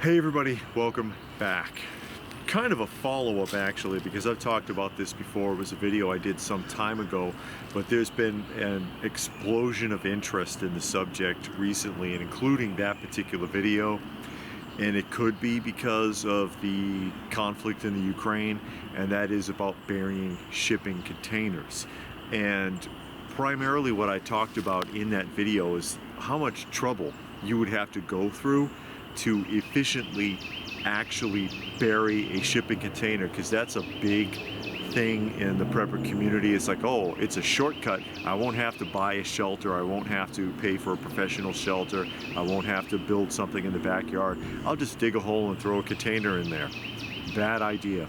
Hey everybody, welcome back. Kind of a follow-up actually, because I've talked about this before. It was a video I did some time ago, but there's been an explosion of interest in the subject recently, and including that particular video. And it could be because of the conflict in the Ukraine, and that is about burying shipping containers. And primarily what I talked about in that video is how much trouble you would have to go through to efficiently actually bury a shipping container, because that's a big thing in the prepper community. It's like, oh, it's a shortcut. I won't have to buy a shelter. I won't have to pay for a professional shelter. I won't have to build something in the backyard. I'll just dig a hole and throw a container in there. Bad idea.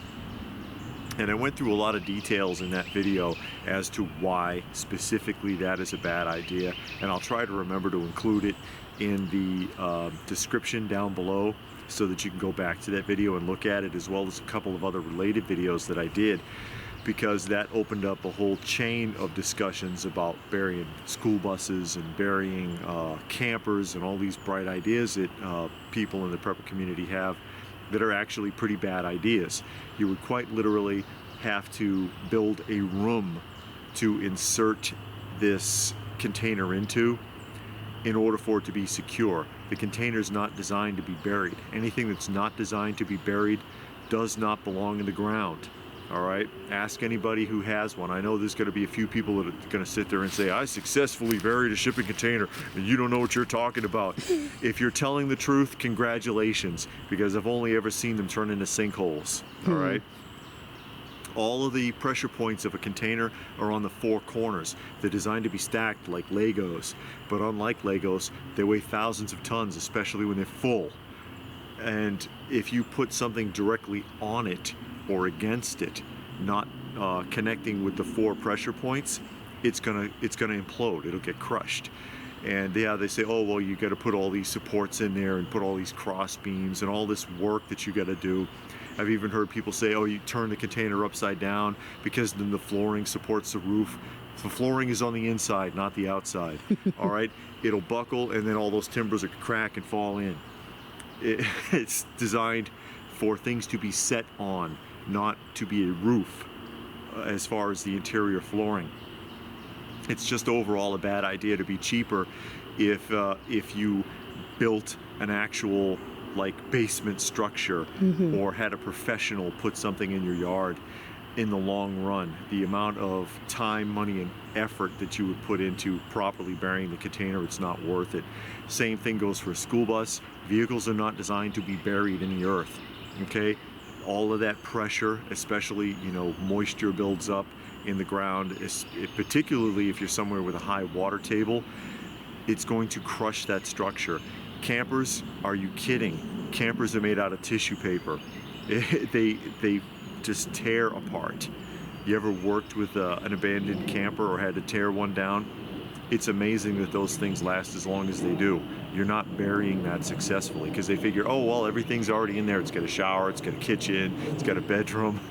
And I went through a lot of details in that video as to why specifically that is a bad idea, and I'll try to remember to include it in the description down below so that you can go back to that video and look at it, as well as a couple of other related videos that I did, because that opened up a whole chain of discussions about burying school buses and burying campers and all these bright ideas that people in the prepper community have that are actually pretty bad ideas. You would quite literally have to build a room to insert this container into in order for it to be secure. The container is not designed to be buried. Anything that's not designed to be buried does not belong in the ground. All right, ask anybody who has one. I know there's going to be a few people that are going to sit there and say, I successfully buried a shipping container, and you don't know what you're talking about. If you're telling the truth, congratulations, because I've only ever seen them turn into sinkholes. All right. All of the pressure points of a container are on the four corners. They're designed to be stacked like Legos, but unlike Legos, they weigh thousands of tons, especially when they're full. And if you put something directly on it or against it, not connecting with the four pressure points, it's gonna implode. It'll get crushed. And yeah, they say, oh well, you got to put all these supports in there and put all these cross beams and all this work that you got to do. I've even heard people say, oh, you turn the container upside down because then the flooring supports the roof. The flooring is on the inside, not the outside. All right, it'll buckle, and then all those timbers will crack and fall in. It's designed for things to be set on, not to be a roof as far as the interior flooring. It's just overall a bad idea. To be cheaper if you built an actual like basement structure or had a professional put something in your yard. In the long run, the amount of time, money, and effort that you would put into properly burying the container, it's not worth it. Same thing goes for a school bus. Vehicles are not designed to be buried in the earth. Okay, all of that pressure, especially moisture builds up in the ground, particularly if you're somewhere with a high water table, it's going to crush that structure. Campers, are you kidding? Campers are made out of tissue paper. They just tear apart. You ever worked with an abandoned camper or had to tear one down? It's amazing that those things last as long as they do. You're not burying that successfully because they figure, oh well, everything's already in there. It's got a shower, it's got a kitchen, it's got a bedroom.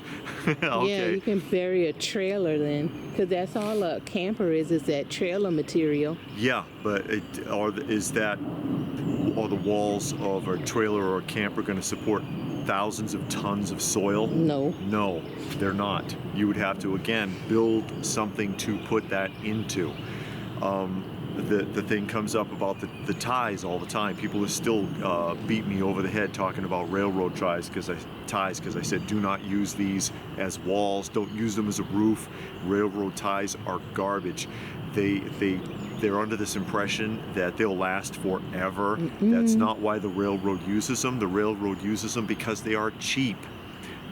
Okay. Yeah, you can bury a trailer then, because that's all a camper is that trailer material. Yeah, but are the walls of a trailer or a camper going to support thousands of tons of soil? No. No, they're not. You would have to, again, build something to put that into. The thing comes up about the ties all the time. People still beat me over the head talking about railroad ties because I said do not use these as walls. Don't use them as a roof. Railroad ties are garbage. They're under this impression that they'll last forever. That's not why the railroad uses them. The railroad uses them because they are cheap,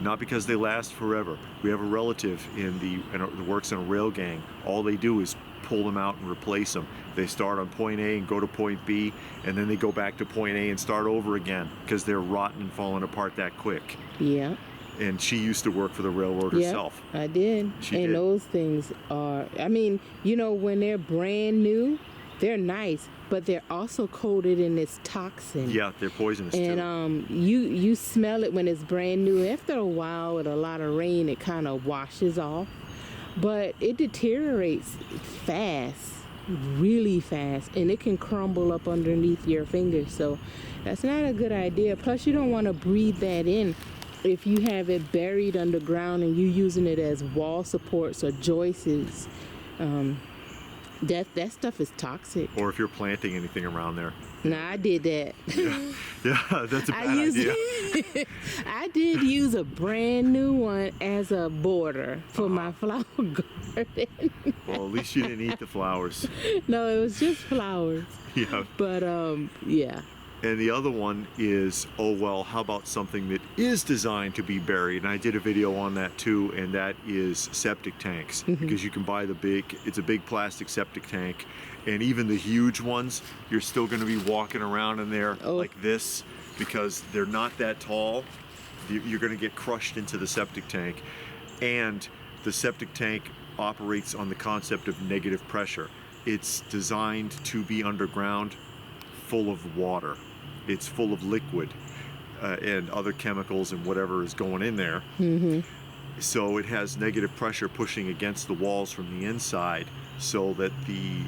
not because they last forever. We have a relative that works in a rail gang. All they do is pull them out and replace them. They start on point A and go to point B, and then they go back to point A and start over again because they're rotten and falling apart that quick. Yeah. And she used to work for the railroad herself. I did. And those things are, when they're brand new, they're nice, but they're also coated in this toxin. Yeah, they're poisonous too. And you smell it when it's brand new. After a while, with a lot of rain, it kind of washes off, but it deteriorates fast. really fast, and it can crumble up underneath your fingers. So that's not a good idea. Plus, you don't want to breathe that in if you have it buried underground and you using it as wall supports or joists. That stuff is toxic. Or if you're planting anything around there. Nah, I did that. Yeah, that's a bad idea. I did use a brand new one as a border for my flower garden. Well, at least you didn't eat the flowers. No, it was just flowers. Yeah. But yeah. And the other one is, oh well, how about something that is designed to be buried? And I did a video on that too, and that is septic tanks. Because you can buy it's a big plastic septic tank, and even the huge ones, you're still going to be walking around in there like this, because they're not that tall. You're going to get crushed into the septic tank. And the septic tank operates on the concept of negative pressure. It's designed to be underground, full of water. It's full of liquid and other chemicals and whatever is going in there. So it has negative pressure pushing against the walls from the inside, so that the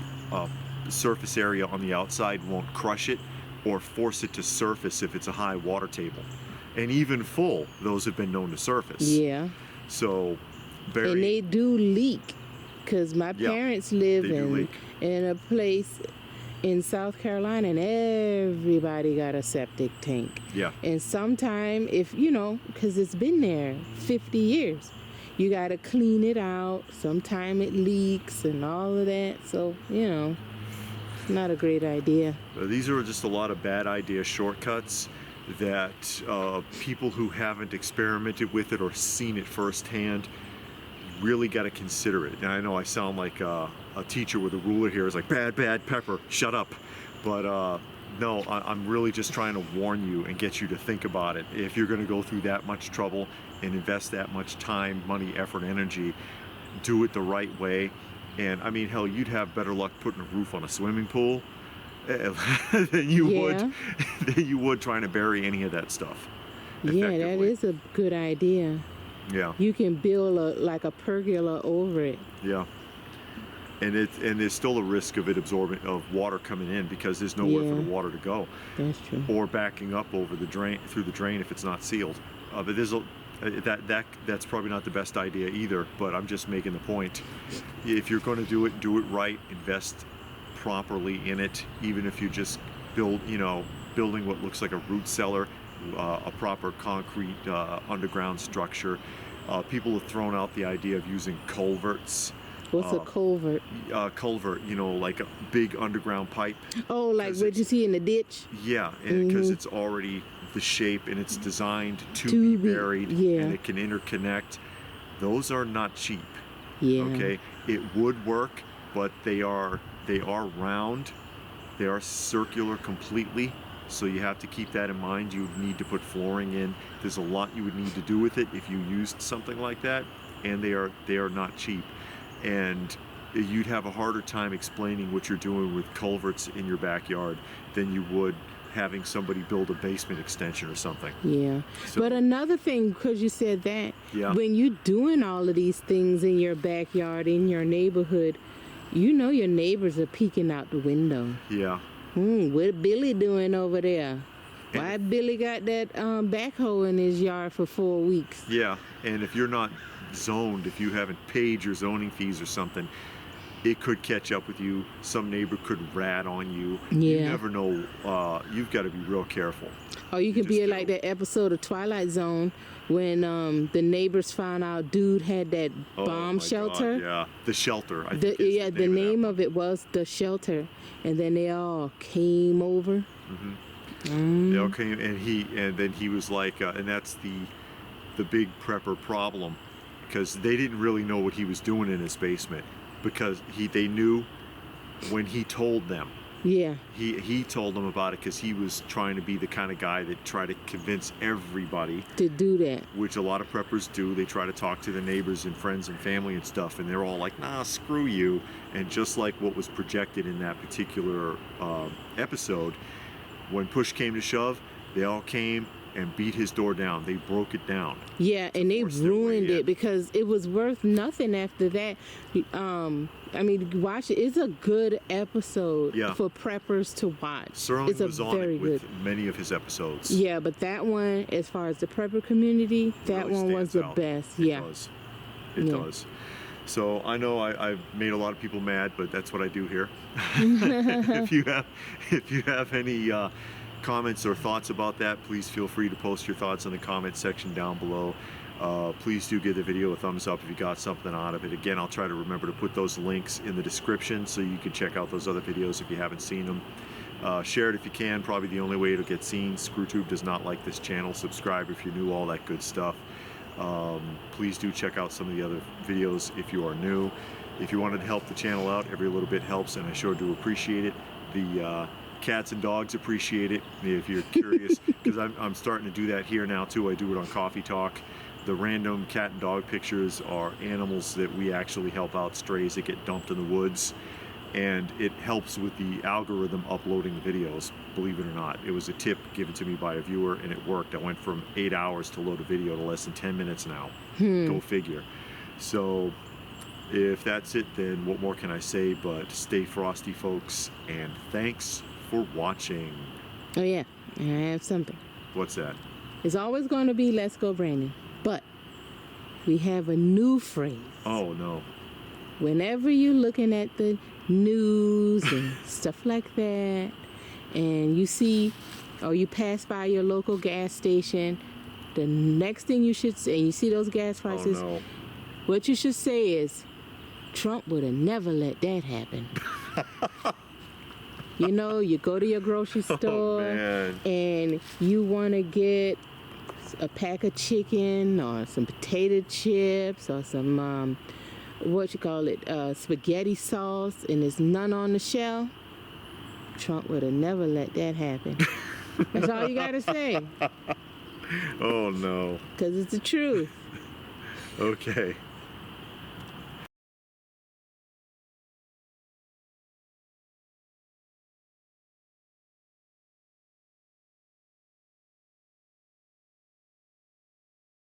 surface area on the outside won't crush it or force it to surface if it's a high water table. And even full, those have been known to surface. Yeah. So and they do leak, because my parents live in a place in South Carolina, and everybody got a septic tank. Yeah. And sometime, if because it's been there 50 years, you got to clean it out. Sometime it leaks and all of that. So it's not a great idea. These are just a lot of bad idea shortcuts that people who haven't experimented with it or seen it firsthand really got to consider it. And I know I sound like a teacher with a ruler here. It's like, bad pepper, shut up. But no, I'm really just trying to warn you and get you to think about it. If you're going to go through that much trouble and invest that much time, money, effort, energy, do it the right way. And I mean, hell, you'd have better luck putting a roof on a swimming pool than you would trying to bury any of that stuff. Yeah, that is a good idea. Yeah. You can build like a pergola over it. Yeah. And there's still a risk of it absorbing water coming in, because there's nowhere for the water to go. That's true. Or backing up over the drain, through the drain, if it's not sealed. But there's that's probably not the best idea either. But I'm just making the point. If you're going to do it right. Invest properly in it. Even if you just building what looks like a root cellar, a proper concrete underground structure. People have thrown out the idea of using culverts. What's a culvert? Culvert, like a big underground pipe. Oh, like what you see in the ditch? Yeah, because it's already the shape and it's designed to be buried, and it can interconnect. Those are not cheap. Yeah. Okay, it would work, but they are round. They are circular completely. So you have to keep that in mind. You would need to put flooring in. There's a lot you would need to do with it if you used something like that, and they are not cheap. And you'd have a harder time explaining what you're doing with culverts in your backyard than you would having somebody build a basement extension or something. Yeah. So, but another thing, because you said that, when you're doing all of these things in your backyard, in your neighborhood, your neighbors are peeking out the window. Yeah. What Billy doing over there? Why Billy got that backhoe in his yard for 4 weeks? Yeah, and if you're not zoned, if you haven't paid your zoning fees or something, it could catch up with you. Some neighbor could rat on you. Yeah. You never know. You've got to be real careful. Or you could be like that episode of Twilight Zone when the neighbors found out dude had that bomb shelter. God, yeah, the shelter. The name of it was The Shelter, and then they all came over. They all came, and then he was like, and that's the big prepper problem, because they didn't really know what he was doing in his basement, because they knew when he told them. Yeah. He told them about it because he was trying to be the kind of guy that tried to convince everybody to do that. Which a lot of preppers do. They try to talk to the neighbors and friends and family and stuff, and they're all like, nah, screw you. And just like what was projected in that particular episode, when push came to shove, they all came and beat his door down. They broke it down. Yeah, and they force their way ruined in. it because it was worth nothing after that. I mean, watch it. It's a good episode Yeah. for preppers to watch. Sterling it's a was on very it with good. many of his episodes. Yeah, but that one, as far as the prepper community, that really one was stands the out. best. It Yeah. does. It Yeah. does. So I know I've made a lot of people mad, but that's what I do here. if you have any comments or thoughts about that, please feel free to post your thoughts in the comment section down below. Please do give the video a thumbs up if you got something out of it. Again, I'll try to remember to put those links in the description so you can check out those other videos if you haven't seen them. Share it if you can, probably the only way it'll get seen. ScrewTube does not like this channel. Subscribe if you're new, all that good stuff. Please do check out some of the other videos if you are new. If you wanted to help the channel out, every little bit helps, and I sure do appreciate it. The cats and dogs appreciate it, if you're curious, because I'm starting to do that here now too. I do it on Coffee Talk. The random cat and dog pictures are animals that we actually help out, strays that get dumped in the woods, and it helps with the algorithm uploading the videos, believe it or not. It was a tip given to me by a viewer, and it worked. I went from 8 hours to load a video to less than 10 minutes now. Go figure. So if that's it, then what more can I say but stay frosty, folks, and thanks for watching. Oh, yeah. And I have something. What's that? It's always going to be "Let's go, Brandon," but we have a new phrase. Oh, no. Whenever you're looking at the news and stuff like that, and you see or you pass by your local gas station, the next thing you should say, and you see those gas prices, Oh, no. what you should say is, Trump would have never let that happen. You know, you go to your grocery store man. and you want to get a pack of chicken or some potato chips or some spaghetti sauce, and there's none on the shelf. Trump would have never let that happen. That's all you gotta say, Oh, no. because it's the truth. Okay.